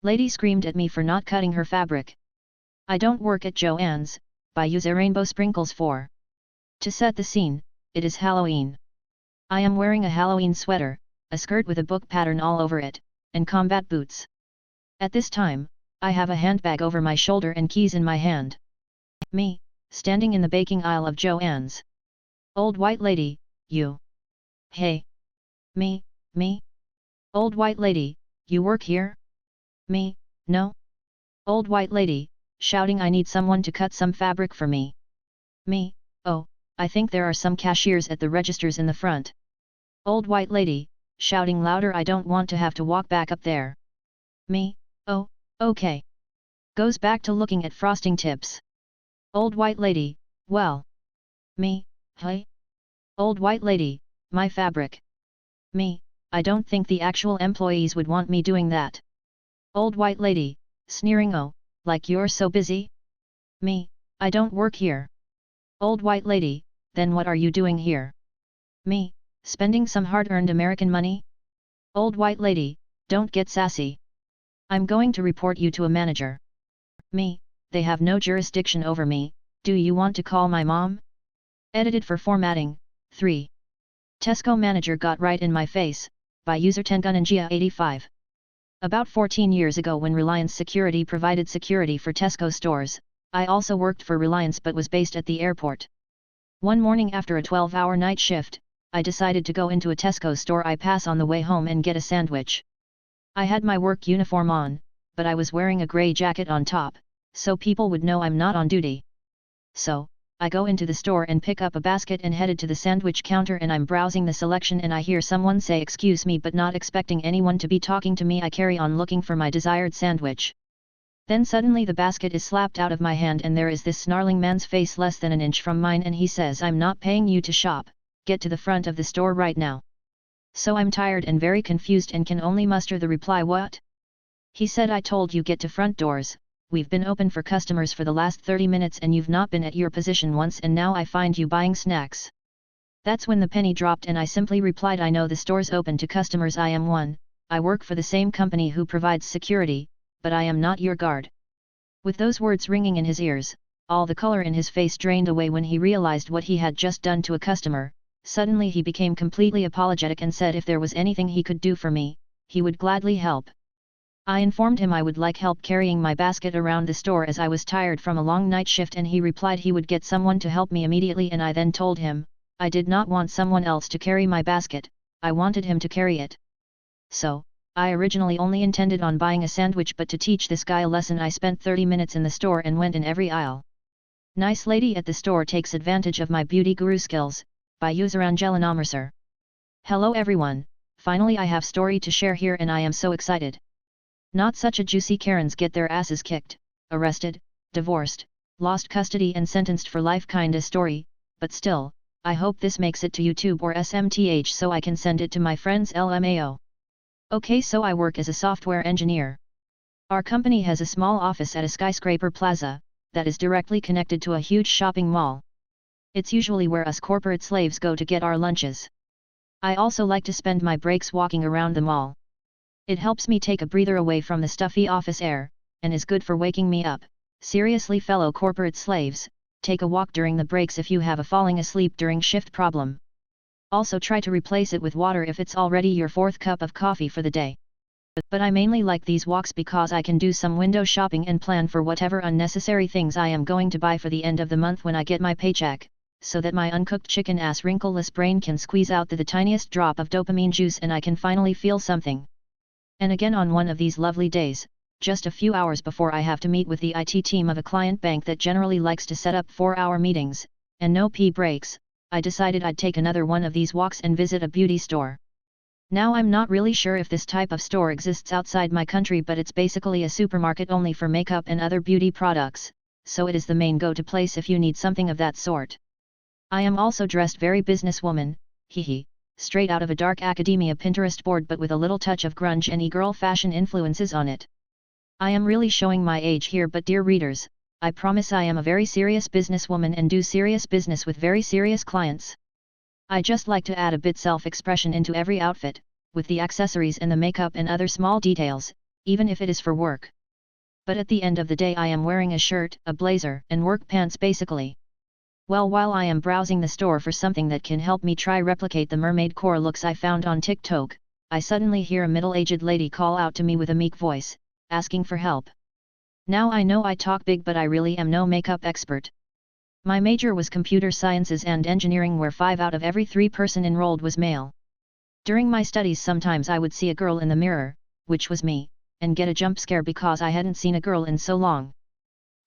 Lady screamed at me for not cutting her fabric. I don't work at Joann's, but use a rainbow sprinkles for. To set the scene, it is Halloween. I am wearing a Halloween sweater, a skirt with a book pattern all over it, and combat boots. At this time, I have a handbag over my shoulder and keys in my hand. Me, standing in the baking aisle of Joann's. Old white lady, you. Hey. Me. Old white lady, you work here? Me, no. Old white lady, shouting I need someone to cut some fabric for me. Me, oh, I think there are some cashiers at the registers in the front. Old white lady, shouting louder I don't want to have to walk back up there. Me, oh, okay. Goes back to looking at frosting tips. Old white lady, well. Me, hey. Old white lady, my fabric. Me, I don't think the actual employees would want me doing that. Old white lady, sneering oh, like you're so busy? Me, I don't work here. Old white lady, then what are you doing here? Me, spending some hard-earned American money? Old white lady, don't get sassy. I'm going to report you to a manager. Me, they have no jurisdiction over me, do you want to call my mom? Edited for formatting, 3. Tesco manager got right in my face, by user Tengunangia85. About 14 years ago when Reliance Security provided security for Tesco stores, I also worked for Reliance but was based at the airport. One morning after a 12-hour night shift, I decided to go into a Tesco store I pass on the way home and get a sandwich. I had my work uniform on, but I was wearing a grey jacket on top, so people would know I'm not on duty. So, I go into the store and pick up a basket and headed to the sandwich counter and I'm browsing the selection and I hear someone say excuse me but not expecting anyone to be talking to me I carry on looking for my desired sandwich. Then suddenly the basket is slapped out of my hand and there is this snarling man's face less than an inch from mine and he says I'm not paying you to shop, get to the front of the store right now. So I'm tired and very confused and can only muster the reply what? He said I told you get to front doors. We've been open for customers for the last 30 minutes and you've not been at your position once and now I find you buying snacks. That's when the penny dropped and I simply replied I know the store's open to customers I am one, I work for the same company who provides security, but I am not your guard. With those words ringing in his ears, all the color in his face drained away when he realized what he had just done to a customer. Suddenly he became completely apologetic and said if there was anything he could do for me, he would gladly help. I informed him I would like help carrying my basket around the store as I was tired from a long night shift and he replied he would get someone to help me immediately and I then told him, I did not want someone else to carry my basket, I wanted him to carry it. So, I originally only intended on buying a sandwich but to teach this guy a lesson I spent 30 minutes in the store and went in every aisle. Nice lady at the store takes advantage of my beauty guru skills, by user Angela Namerser. Hello everyone, finally I have story to share here and I am so excited. Not such a juicy Karens get their asses kicked, arrested, divorced, lost custody and sentenced for life kinda story, but still, I hope this makes it to YouTube or SMTH so I can send it to my friends LMAO. Okay, so I work as a software engineer. Our company has a small office at a skyscraper plaza, that is directly connected to a huge shopping mall. It's usually where us corporate slaves go to get our lunches. I also like to spend my breaks walking around the mall. It helps me take a breather away from the stuffy office air, and is good for waking me up. Seriously fellow corporate slaves, take a walk during the breaks if you have a falling asleep during shift problem. Also try to replace it with water if it's already your 4th cup of coffee for the day. But I mainly like these walks because I can do some window shopping and plan for whatever unnecessary things I am going to buy for the end of the month when I get my paycheck, so that my uncooked chicken ass wrinkleless brain can squeeze out the tiniest drop of dopamine juice and I can finally feel something. And again on one of these lovely days, just a few hours before I have to meet with the IT team of a client bank that generally likes to set up 4-hour meetings, and no pee breaks, I decided I'd take another one of these walks and visit a beauty store. Now I'm not really sure if this type of store exists outside my country but it's basically a supermarket only for makeup and other beauty products, so it is the main go-to place if you need something of that sort. I am also dressed very businesswoman, hehe. Straight out of a dark academia Pinterest board but with a little touch of grunge and e-girl fashion influences on it. I am really showing my age here but dear readers, I promise I am a very serious businesswoman and do serious business with very serious clients. I just like to add a bit self-expression into every outfit, with the accessories and the makeup and other small details, even if it is for work. But at the end of the day I am wearing a shirt, a blazer, and work pants basically. Well, while I am browsing the store for something that can help me try replicate the mermaid core looks I found on TikTok, I suddenly hear a middle-aged lady call out to me with a meek voice, asking for help. Now I know I talk big but I really am no makeup expert. My major was computer sciences and engineering where 5 out of every 3 person enrolled was male. During my studies sometimes I would see a girl in the mirror, which was me, and get a jump scare because I hadn't seen a girl in so long.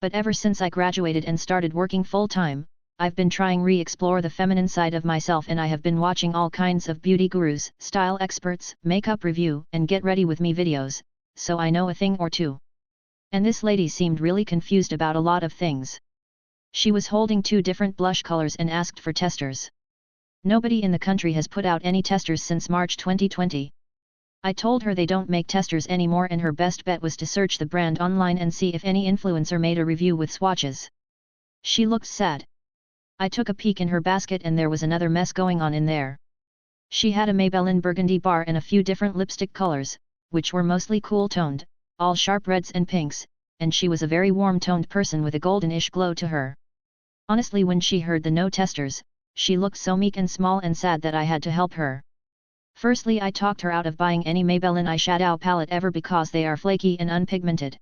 But ever since I graduated and started working full-time, I've been trying re-explore the feminine side of myself and I have been watching all kinds of beauty gurus, style experts, makeup review and get ready with me videos, so I know a thing or two. And this lady seemed really confused about a lot of things. She was holding 2 different blush colors and asked for testers. Nobody in the country has put out any testers since March 2020. I told her they don't make testers anymore and her best bet was to search the brand online and see if any influencer made a review with swatches. She looked sad. I took a peek in her basket and there was another mess going on in there. She had a Maybelline burgundy bar and a few different lipstick colors, which were mostly cool-toned, all sharp reds and pinks, and she was a very warm-toned person with a goldenish glow to her. Honestly, when she heard the no testers, she looked so meek and small and sad that I had to help her. Firstly, I talked her out of buying any Maybelline eyeshadow palette ever because they are flaky and unpigmented.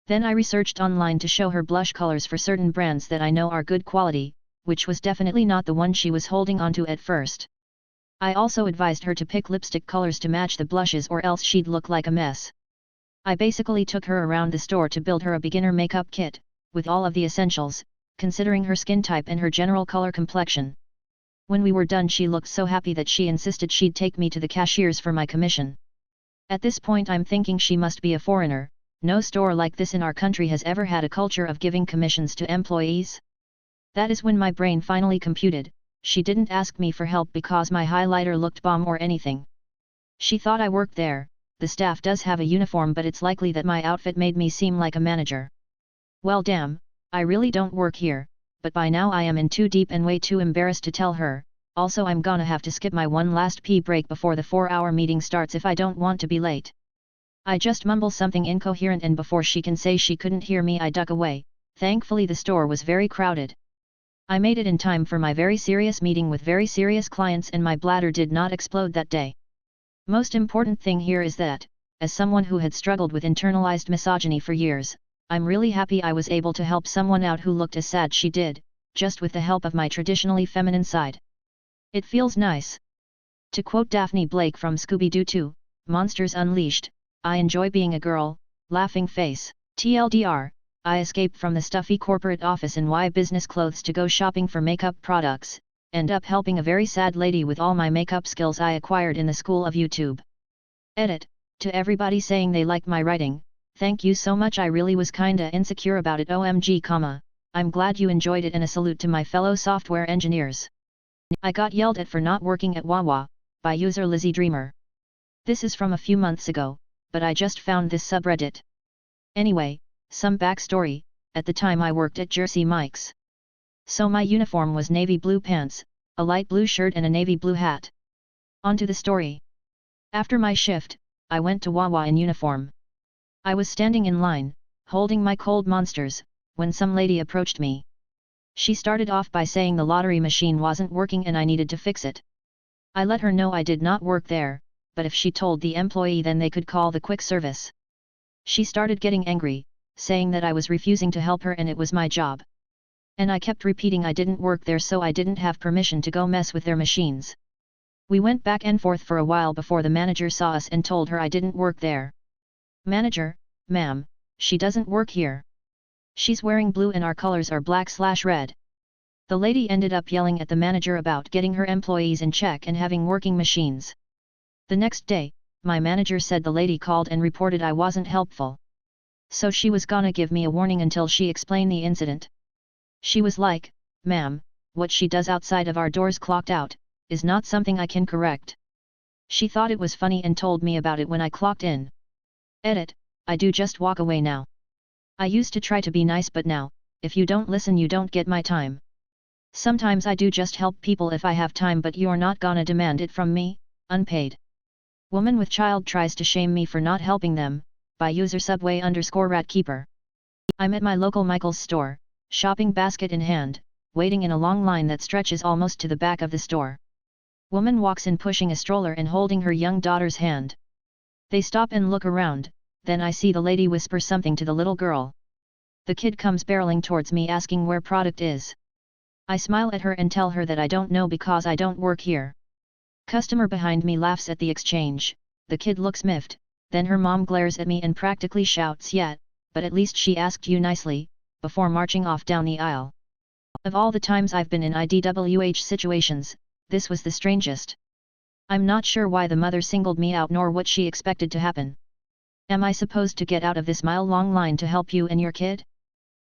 Then I researched online to show her blush colors for certain brands that I know are good quality, which was definitely not the one she was holding onto at first. I also advised her to pick lipstick colors to match the blushes or else she'd look like a mess. I basically took her around the store to build her a beginner makeup kit, with all of the essentials, considering her skin type and her general color complexion. When we were done she looked so happy that she insisted she'd take me to the cashiers for my commission. At this point I'm thinking she must be a foreigner, no store like this in our country has ever had a culture of giving commissions to employees. That is when my brain finally computed, she didn't ask me for help because my highlighter looked bomb or anything. She thought I worked there, the staff does have a uniform but it's likely that my outfit made me seem like a manager. Well damn, I really don't work here, but by now I am in too deep and way too embarrassed to tell her, also I'm gonna have to skip my one last pee break before the 4-hour meeting starts if I don't want to be late. I just mumble something incoherent and before she can say she couldn't hear me I duck away, thankfully the store was very crowded. I made it in time for my very serious meeting with very serious clients and my bladder did not explode that day. Most important thing here is that, as someone who had struggled with internalized misogyny for years, I'm really happy I was able to help someone out who looked as sad she did, just with the help of my traditionally feminine side. It feels nice. To quote Daphne Blake from Scooby-Doo 2, Monsters Unleashed, I enjoy being a girl, laughing face. TLDR, I escaped from the stuffy corporate office in Y business clothes to go shopping for makeup products, end up helping a very sad lady with all my makeup skills I acquired in the school of YouTube. Edit, to everybody saying they like my writing, thank you so much I really was kinda insecure about it OMG, I'm glad you enjoyed it and a salute to my fellow software engineers. I got yelled at for not working at Wawa, by user Lizzie Dreamer. This is from a few months ago, but I just found this subreddit. Anyway, some backstory, at the time I worked at Jersey Mike's. So my uniform was navy blue pants, a light blue shirt and a navy blue hat. On to the story. After my shift, I went to Wawa in uniform. I was standing in line, holding my cold monsters, when some lady approached me. She started off by saying the lottery machine wasn't working and I needed to fix it. I let her know I did not work there, but if she told the employee then they could call the quick service. She started getting angry, saying that I was refusing to help her and it was my job. And I kept repeating I didn't work there so I didn't have permission to go mess with their machines. We went back and forth for a while before the manager saw us and told her I didn't work there. Manager, ma'am, she doesn't work here. She's wearing blue and our colors are black/red. The lady ended up yelling at the manager about getting her employees in check and having working machines. The next day, my manager said the lady called and reported I wasn't helpful. So she was gonna give me a warning until she explained the incident. She was like, ma'am, what she does outside of our doors clocked out, is not something I can correct. She thought it was funny and told me about it when I clocked in. Edit, I do just walk away now. I used to try to be nice but now, if you don't listen you don't get my time. Sometimes I do just help people if I have time but you're not gonna demand it from me, unpaid. Woman with child tries to shame me for not helping them, by user subway_ratkeeper. I'm at my local Michael's store, shopping basket in hand, waiting in a long line that stretches almost to the back of the store. Woman walks in pushing a stroller and holding her young daughter's hand. They stop and look around, then I see the lady whisper something to the little girl. The kid comes barreling towards me asking where product is. I smile at her and tell her that I don't know because I don't work here. Customer behind me laughs at the exchange, the kid looks miffed, then her mom glares at me and practically shouts "Yet, but at least she asked you nicely," before marching off down the aisle. Of all the times I've been in IDWH situations, this was the strangest. I'm not sure why the mother singled me out nor what she expected to happen. Am I supposed to get out of this mile-long line to help you and your kid?